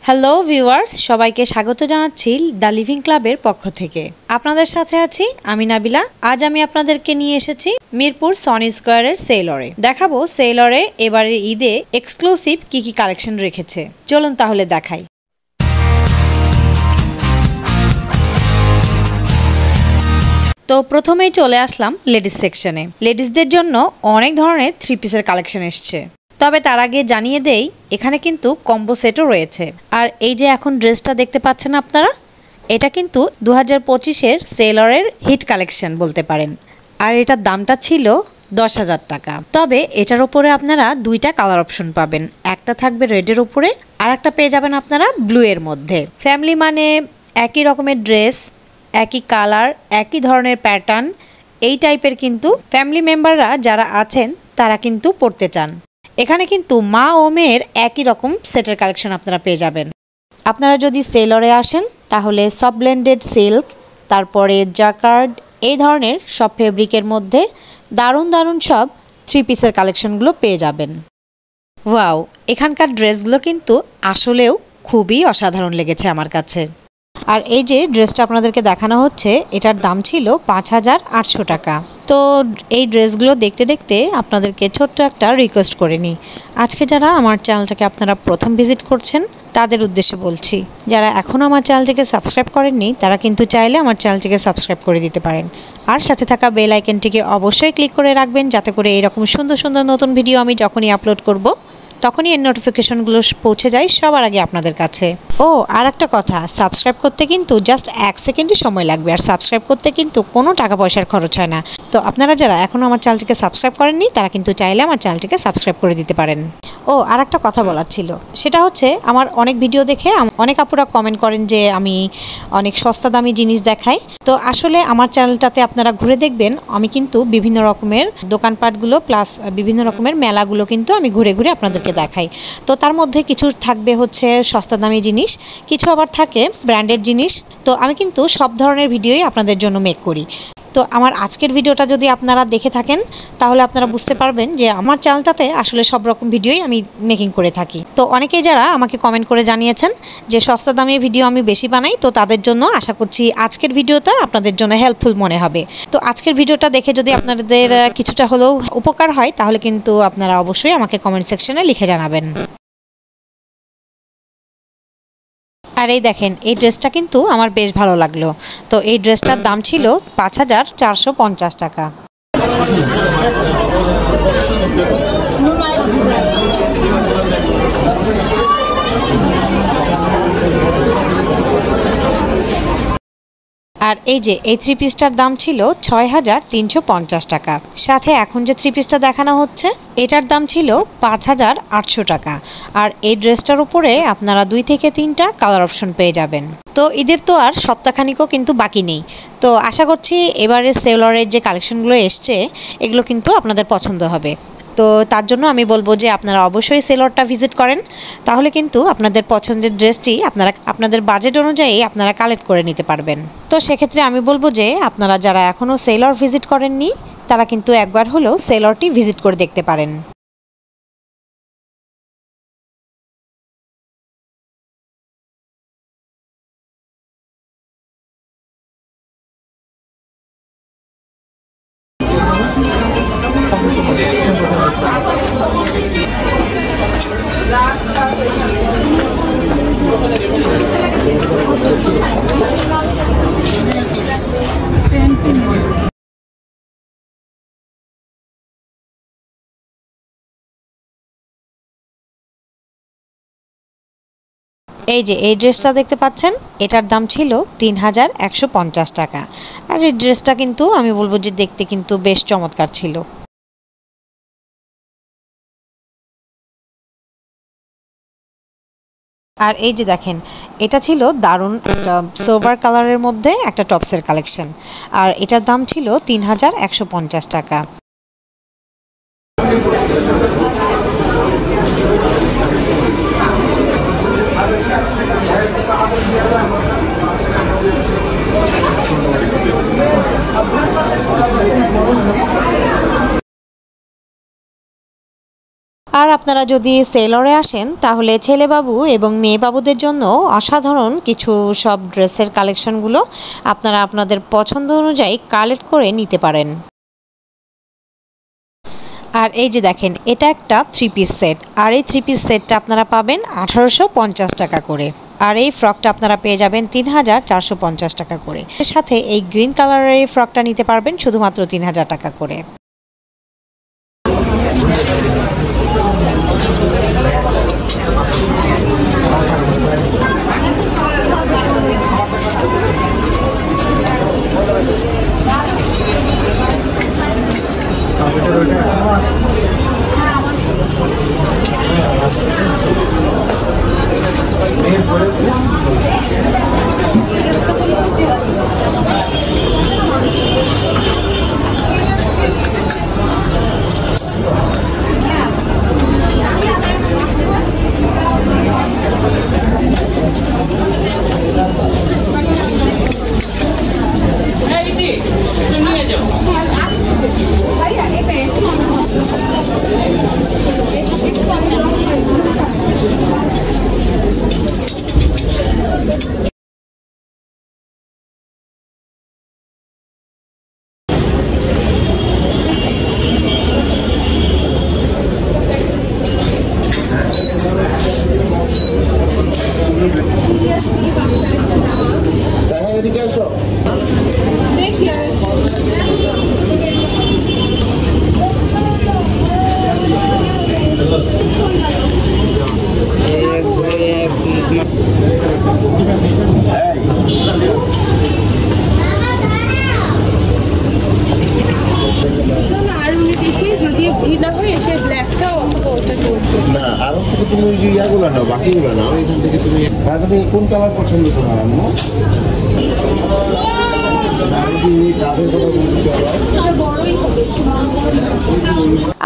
Hello viewers, সবাইকে স্বাগত জানাচ্ছি দ্য লিভিং ক্লাবের পক্ষ থেকে। আপনাদের সাথে আছি আমি নাবিলা। আজ আমি আপনাদেরকে নিয়ে এসেছি মিরপুর সনি স্কয়ারের সেলরে। দেখাবো সেলরে এবারের ঈদে এক্সক্লুসিভ কি কি কালেকশন রেখেছে। চলুন তাহলে দেখাই। তো প্রথমেই চলে আসলাম লেডিস সেকশনে। লেডিসদের জন্য অনেক ধরনের 3 পিসের কালেকশন এসছে। তবে তার আগে জানিয়ে দেই, এখানে কিন্তু কম্বো সেটও রয়েছে। আর এই যে এখন ড্রেসটা দেখতে পাচ্ছেন আপনারা, এটা কিন্তু 2025-এর সেলরের হিট কালেকশন বলতে পারেন। আর এটার দামটা ছিল 10,000 টাকা। তবে এটার উপরে আপনারা দুইটা কালার অপশন পাবেন, একটা থাকবে রেডের উপরে আর একটা পেয়ে যাবেন আপনারা ব্লু এর মধ্যে। ফ্যামিলি মানে একই রকমের ড্রেস, একই কালার, একই ধরনের প্যাটার্ন, এই টাইপের কিন্তু ফ্যামিলি মেম্বাররা যারা আছেন তারা কিন্তু পড়তে চান। এখানে কিন্তু মা ও মেয়ের একই রকম সেটের কালেকশন আপনারা পেয়ে যাবেন। আপনারা যদি সেলরে আসেন তাহলে সব ব্লেন্ডেড সিল্ক, তারপরে জাকার্ড, এই ধরনের সব ফেব্রিকের মধ্যে দারুণ দারুণ সব 3 পিসের কালেকশনগুলো পেয়ে যাবেন। ওয়াও, এখানকার ড্রেসগুলো কিন্তু আসলেও খুবই অসাধারণ লেগেছে আমার কাছে। আর এই যে ড্রেসটা আপনাদেরকে দেখানো হচ্ছে, এটার দাম ছিল 5,800 টাকা। তো এই ড্রেসগুলো দেখতে দেখতে আপনাদেরকে ছোট্ট একটা রিকোয়েস্ট করে নিই। আজকে যারা আমার চ্যানেলটাকে আপনারা প্রথম ভিজিট করছেন তাদের উদ্দেশ্যে বলছি, যারা এখনও আমার চ্যানেলটিকে সাবস্ক্রাইব করেননি তারা কিন্তু চাইলে আমার চ্যানেলটিকে সাবস্ক্রাইব করে দিতে পারেন। আর সাথে থাকা বেল আইকনটিকে অবশ্যই ক্লিক করে রাখবেন, যাতে করে এরকম সুন্দর সুন্দর নতুন ভিডিও আমি যখনই আপলোড করব তখনই এর নোটিফিকেশনগুলো পৌঁছে যায় সবার আগে আপনাদের কাছে। ও আর একটা কথা, সাবস্ক্রাইব করতে কিন্তু জাস্ট 1 সেকেন্ডই সময় লাগবে। আর সাবস্ক্রাইব করতে কিন্তু কোনো টাকা পয়সার খরচ হয় না। তো আপনারা যারা এখনও আমার চ্যানেলটিকে সাবস্ক্রাইব করেননি তারা কিন্তু চাইলে আমার চ্যানেলটিকে সাবস্ক্রাইব করে দিতে পারেন। ও আর একটা কথা বলার ছিল, সেটা হচ্ছে আমার অনেক ভিডিও দেখে অনেক আপুরা কমেন্ট করেন যে আমি অনেক সস্তা দামি জিনিস দেখাই। তো আসলে আমার চ্যানেলটাতে আপনারা ঘুরে দেখবেন, আমি কিন্তু বিভিন্ন রকমের দোকানপাটগুলো প্লাস বিভিন্ন রকমের মেলাগুলো কিন্তু আমি ঘুরে ঘুরে আপনাদেরকে দেখাই। তো তার মধ্যে কিছু থাকবে হচ্ছে সস্তা দামি জিনিস, কিছু আবার থাকে ব্র্যান্ডেড জিনিস। তো আমি কিন্তু সব ধরনের ভিডিওই আপনাদের জন্য মেক করি। তো আমার আজকের ভিডিওটা যদি আপনারা দেখে থাকেন তাহলে আপনারা বুঝতে পারবেন যে আমার চ্যানেলটাতে আসলে সব রকম ভিডিওই আমি মেকিং করে থাকি। তো অনেকেই যারা আমাকে কমেন্ট করে জানিয়েছেন যে সস্তা দামি ভিডিও আমি বেশি বানাই, তো তাদের জন্য আশা করছি আজকের ভিডিওটা আপনাদের জন্য হেল্পফুল মনে হবে। তো আজকের ভিডিওটা দেখে যদি আপনাদের কিছুটা হলেও উপকার হয় তাহলে কিন্তু আপনারা অবশ্যই আমাকে কমেন্ট সেকশনে লিখে জানাবেন। আর এই দেখেন, এই ড্রেসটা কিন্তু আমার বেশ ভালো লাগলো। তো এই ড্রেসটার দাম ছিল 5,450 টাকা। আর এই যে এই 3 পিসটার দাম ছিল 6,350 টাকা। সাথে এখন যে 3 পিসটা দেখানো হচ্ছে এটার দাম ছিল 5,800 টাকা। আর এই ড্রেসটার উপরে আপনারা 2 থেকে 3টা কালার অপশন পেয়ে যাবেন। তো ঈদের তো আর সপ্তাহখানিকও কিন্তু বাকি নেই। তো আশা করছি এবারে সেলরের যে কালেকশনগুলো এসছে এগুলো কিন্তু আপনাদের পছন্দ হবে। তো তার জন্য আমি বলবো যে আপনারা অবশ্যই সেলরটা ভিজিট করেন, তাহলে কিন্তু আপনাদের পছন্দের ড্রেসটি আপনারা আপনাদের বাজেট অনুযায়ী আপনারা কালেক্ট করে নিতে পারবেন। তো সেক্ষেত্রে আমি বলবো যে আপনারা যারা এখনও সেলর ভিজিট করেননি তারা কিন্তু একবার হলেও সেলরটি ভিজিট করে দেখতে পারেন। এই যে এই ড্রেসটা দেখতে পাচ্ছেন, এটার দাম ছিল 3,150 টাকা। আর এই ড্রেসটা কিন্তু আমি বলবো যে দেখতে কিন্তু বেশ চমৎকার ছিল। আর এই যে দেখেন, এটা ছিল দারুণ একটা সিলভার কালারের মধ্যে একটা টপসের কালেকশন। আর এটার দাম ছিল 3,150 টাকা। আর আপনারা যদি সেলরে আসেন তাহলে ছেলেবাবু এবং মেয়েবাবুদের জন্য অসাধারণ কিছু সব ড্রেসের কালেকশনগুলো আপনারা আপনাদের পছন্দ অনুযায়ী কালেক্ট করে নিতে পারেন। আর এই যে দেখেন, এটা একটা 3 পিস সেট, আর এই 3 পিস সেটটা আপনারা পাবেন 1850 টাকা করে। আর এই ফ্রকটা আপনারা পেয়ে যাবেন 3450 টাকা করে। এর সাথে এই গ্রিন কালারের এই ফ্রকটা নিতে পারবেন শুধুমাত্র 3000 টাকা করে। কোন কালার পছন্দ তোমার আম্মু?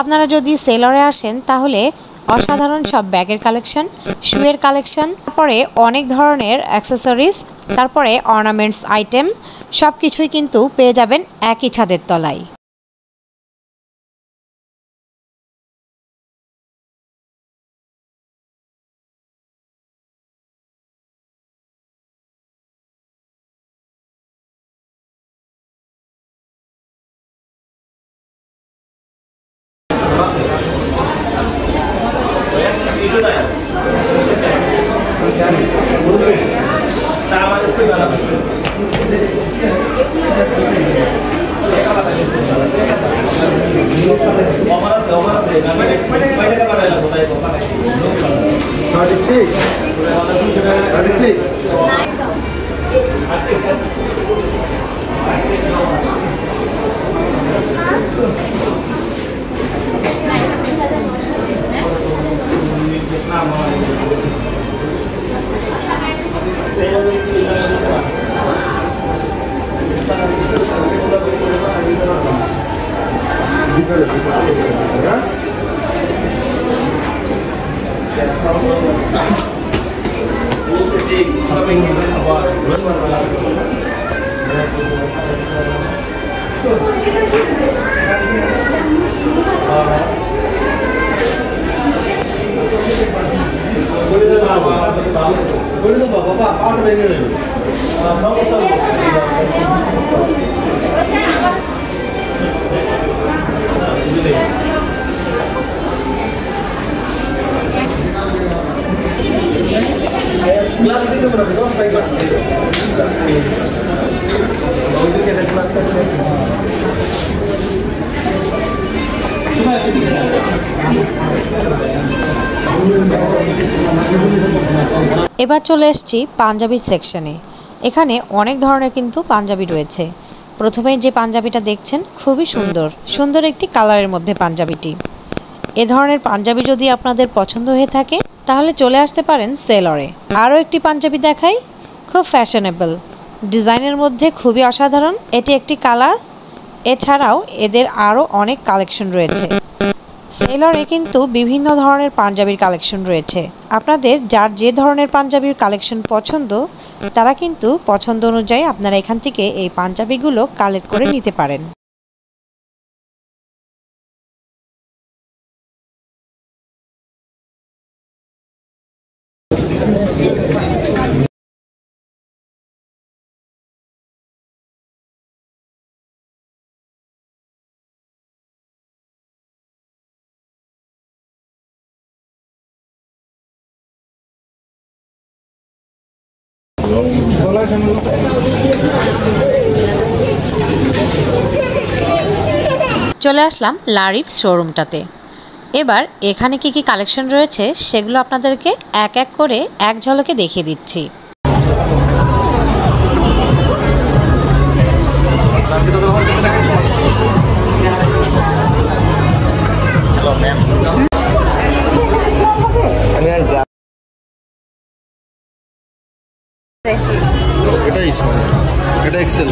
আপনারা যদি সেলরে আসেন তাহলে অসাধারণ সব ব্যাগের কালেকশন, শুয়ের কালেকশন, তারপরে অনেক ধরনের অ্যাক্সেসরিজ, তারপরে অর্নামেন্টস আইটেম সব কিছুই কিন্তু পেয়ে যাবেন একই ছাদের তলায়। এবার চলে এসেছি পাঞ্জাবির সেকশনে। এখানে অনেক ধরনের কিন্তু পাঞ্জাবি রয়েছে। প্রথমেই যে পাঞ্জাবিটা দেখছেন খুবই সুন্দর, সুন্দর একটি কালারের মধ্যে পাঞ্জাবিটি। এ ধরনের পাঞ্জাবি যদি আপনাদের পছন্দ হয়ে থাকে তাহলে চলে আসতে পারেন সেলরে। আরও একটি পাঞ্জাবি দেখাই, খুব ফ্যাশনেবল, ডিজাইনের মধ্যে খুবই অসাধারণ। এটি একটি কালার। এছাড়াও এদের আরও অনেক কালেকশন রয়েছে। সেলরে কিন্তু বিভিন্ন ধরনের পাঞ্জাবির কালেকশন রয়েছে। আপনাদের যার যে ধরনের পাঞ্জাবির কালেকশন পছন্দ তারা কিন্তু পছন্দ অনুযায়ী আপনারা এখান থেকে এই পাঞ্জাবিগুলো কালেক্ট করে নিতে পারেন। চলে আসলাম লারিফ শোরুমটাতে। এবার এখানে কি কি কালেকশন রয়েছে সেগুলো আপনাদেরকে এক এক করে এক ঝলকে দেখিয়ে দিচ্ছি। এটা এক্সেল।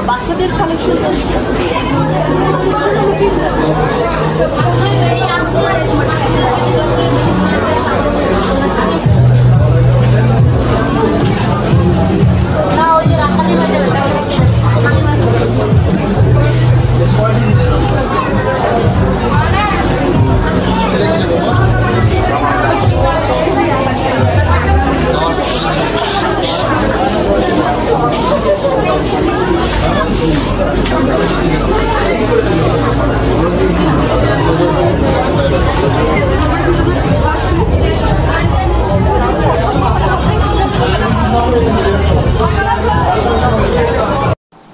বাচ্চাদের কালেকশন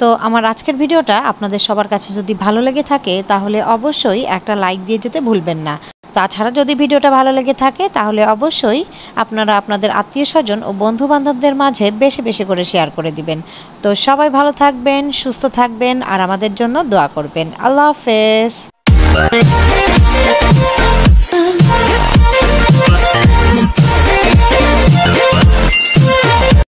তো আমার আজকের ভিডিওটা আপনাদের সবার কাছে যদি ভালো লেগে থাকে তাহলে অবশ্যই একটা লাইক দিয়ে যেতে ভুলবেন না। তাছাড়া যদি ভিডিওটা ভালো লেগে থাকে তাহলে অবশ্যই আপনারা আপনাদের আত্মীয়স্বজন ও বন্ধুবান্ধবদের মাঝে বেশি বেশি করে শেয়ার করে দিবেন। তো সবাই ভালো থাকবেন, সুস্থ থাকবেন আর আমাদের জন্য দোয়া করবেন। আল্লাহ হাফেজ।